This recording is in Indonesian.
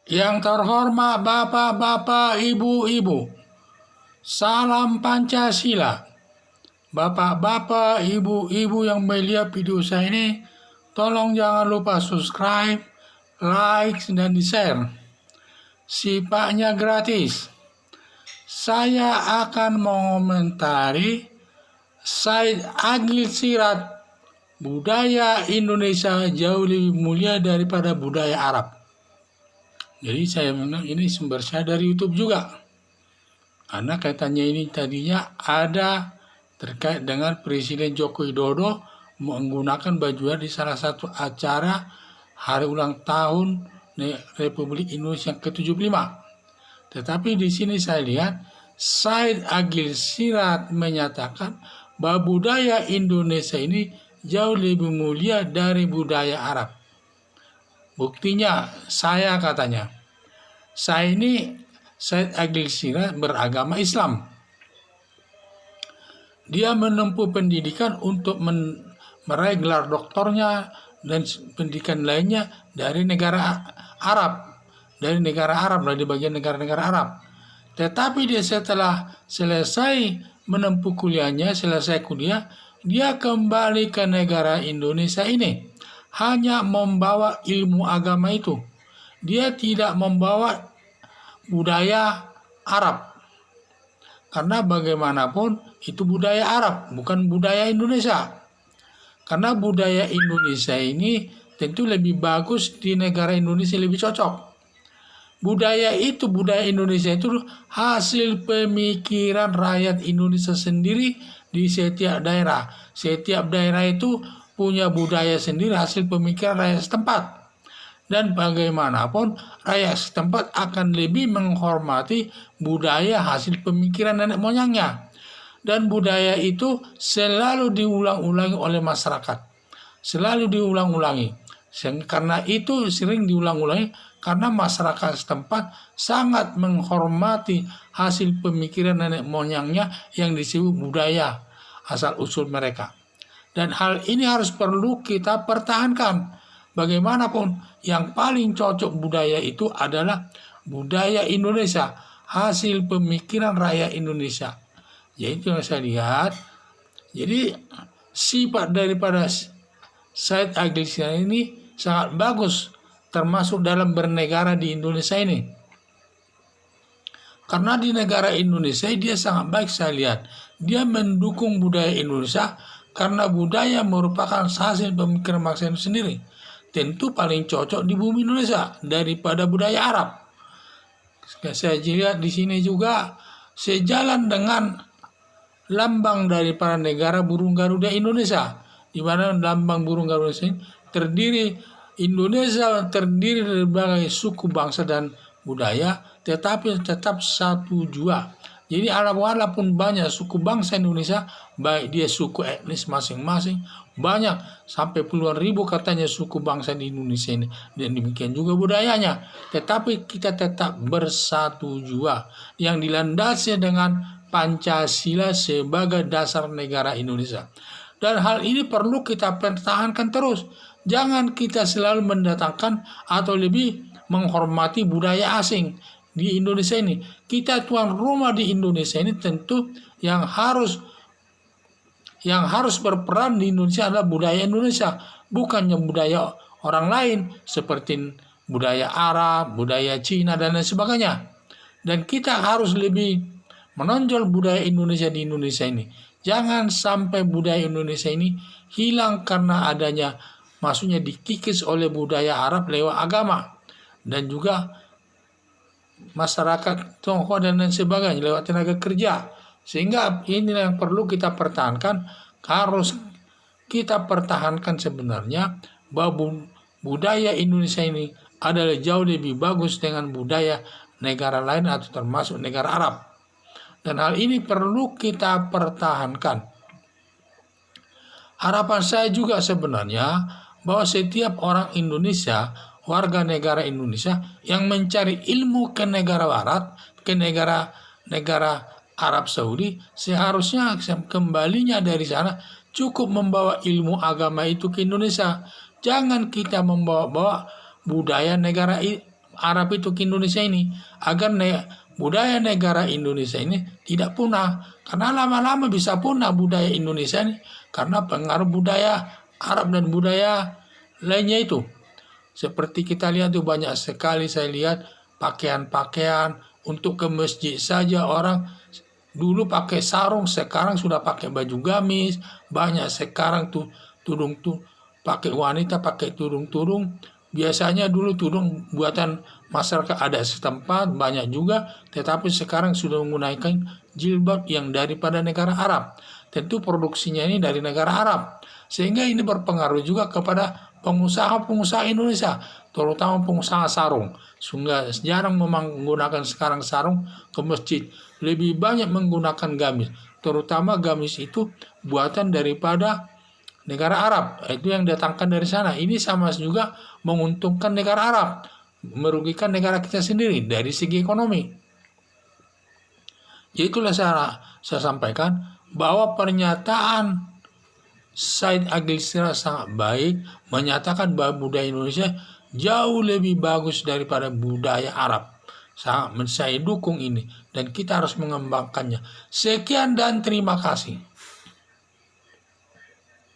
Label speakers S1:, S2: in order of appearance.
S1: Yang terhormat bapak-bapak, ibu-ibu, salam Pancasila. Bapak-bapak, ibu-ibu yang melihat video saya ini, tolong jangan lupa subscribe, like, dan di-share. Sifatnya gratis. Saya akan mengomentari Said Agil Siraj, budaya Indonesia jauh lebih mulia daripada budaya Arab. Jadi saya bilang ini sumber saya dari YouTube juga. Karena kaitannya ini tadinya ada terkait dengan Presiden Joko Widodo menggunakan baju di salah satu acara hari ulang tahun Republik Indonesia yang ke-75. Tetapi di sini saya lihat Said Agil Siraj menyatakan bahwa budaya Indonesia ini jauh lebih mulia dari budaya Arab. Buktinya saya katanya, saya ini Said Agil Siraj beragama Islam. Dia menempuh pendidikan untuk meraih gelar doktornya dan pendidikan lainnya dari negara Arab, dari bagian negara-negara Arab. Tetapi dia setelah selesai menempuh kuliahnya, selesai kuliah, dia kembali ke negara Indonesia ini. Hanya membawa ilmu agama itu. Dia tidak membawa budaya Arab. Karena bagaimanapun itu budaya Arab, bukan budaya Indonesia. Karena budaya Indonesia ini tentu lebih bagus di negara Indonesia, lebih cocok. Budaya Indonesia itu hasil pemikiran rakyat Indonesia sendiri di setiap daerah. Setiap daerah itu punya budaya sendiri hasil pemikiran rakyat setempat. Dan bagaimanapun rakyat setempat akan lebih menghormati budaya hasil pemikiran nenek moyangnya. Dan budaya itu selalu diulang-ulangi oleh masyarakat. Selalu diulang-ulangi. Karena itu sering diulang-ulangi karena masyarakat setempat sangat menghormati hasil pemikiran nenek moyangnya yang disebut budaya asal-usul mereka. Dan hal ini perlu kita pertahankan. Bagaimanapun yang paling cocok budaya itu adalah budaya Indonesia, hasil pemikiran rakyat Indonesia. Yaitu yang saya lihat. Jadi sifat daripada Said Agil Siraj ini sangat bagus, termasuk dalam bernegara di Indonesia ini. Karena di negara Indonesia dia sangat baik saya lihat. Dia mendukung budaya Indonesia karena budaya merupakan hasil pemikiran bangsa itu sendiri. Tentu paling cocok di bumi Indonesia daripada budaya Arab. Saya lihat di sini juga sejalan dengan lambang daripada negara burung Garuda Indonesia, di mana lambang burung Garuda ini Indonesia terdiri dari berbagai suku bangsa dan budaya, tetapi tetap satu jua. Jadi walaupun banyak suku bangsa Indonesia, baik dia suku etnis masing-masing, banyak sampai puluhan ribu katanya suku bangsa di Indonesia ini, dan demikian juga budayanya. Tetapi kita tetap bersatu jua yang dilandasi dengan Pancasila sebagai dasar negara Indonesia. Dan hal ini perlu kita pertahankan terus. Jangan kita selalu mendatangkan atau lebih menghormati budaya asing di Indonesia ini. Kita tuan rumah di Indonesia ini tentu yang harus berperan di Indonesia adalah budaya Indonesia, bukannya budaya orang lain seperti budaya Arab, budaya Cina dan lain sebagainya. Dan kita harus lebih menonjol budaya Indonesia di Indonesia ini. Jangan sampai budaya Indonesia ini hilang karena adanya, maksudnya dikikis oleh budaya Arab lewat agama dan juga masyarakat Tionghoa dan lain sebagainya lewat tenaga kerja. Sehingga inilah yang perlu kita pertahankan. Harus kita pertahankan sebenarnya bahwa budaya Indonesia ini adalah jauh lebih bagus dengan budaya negara lain atau termasuk negara Arab. Dan hal ini perlu kita pertahankan. Harapan saya juga sebenarnya bahwa setiap orang Indonesia, warga negara Indonesia yang mencari ilmu ke negara barat, ke negara Arab Saudi, seharusnya kembalinya dari sana cukup membawa ilmu agama itu ke Indonesia. Jangan kita membawa-bawa budaya negara Arab itu ke Indonesia ini agar budaya negara Indonesia ini tidak punah, karena lama-lama bisa punah budaya Indonesia ini karena pengaruh budaya Arab dan budaya lainnya itu. Seperti kita lihat tuh banyak sekali, saya lihat pakaian-pakaian untuk ke masjid saja orang dulu pakai sarung, sekarang sudah pakai baju gamis. Banyak sekarang tuh tudung tuh pakai wanita pakai tudung-tudung. Biasanya dulu tudung buatan masyarakat ada setempat banyak juga, tetapi sekarang sudah menggunakan jilbab yang daripada negara Arab. Tentu produksinya ini dari negara Arab, sehingga ini berpengaruh juga kepada pengusaha-pengusaha Indonesia, terutama pengusaha sarung. Sehingga jarang menggunakan sekarang sarung ke masjid, lebih banyak menggunakan gamis, terutama gamis itu buatan daripada negara Arab, itu yang datangkan dari sana. Ini sama juga menguntungkan negara Arab, merugikan negara kita sendiri dari segi ekonomi. Jadi itulah saya sampaikan bahwa pernyataan Said Agil Siraj sangat baik, menyatakan bahwa budaya Indonesia jauh lebih bagus daripada budaya Arab. Saya dukung ini dan kita harus mengembangkannya. Sekian dan terima kasih.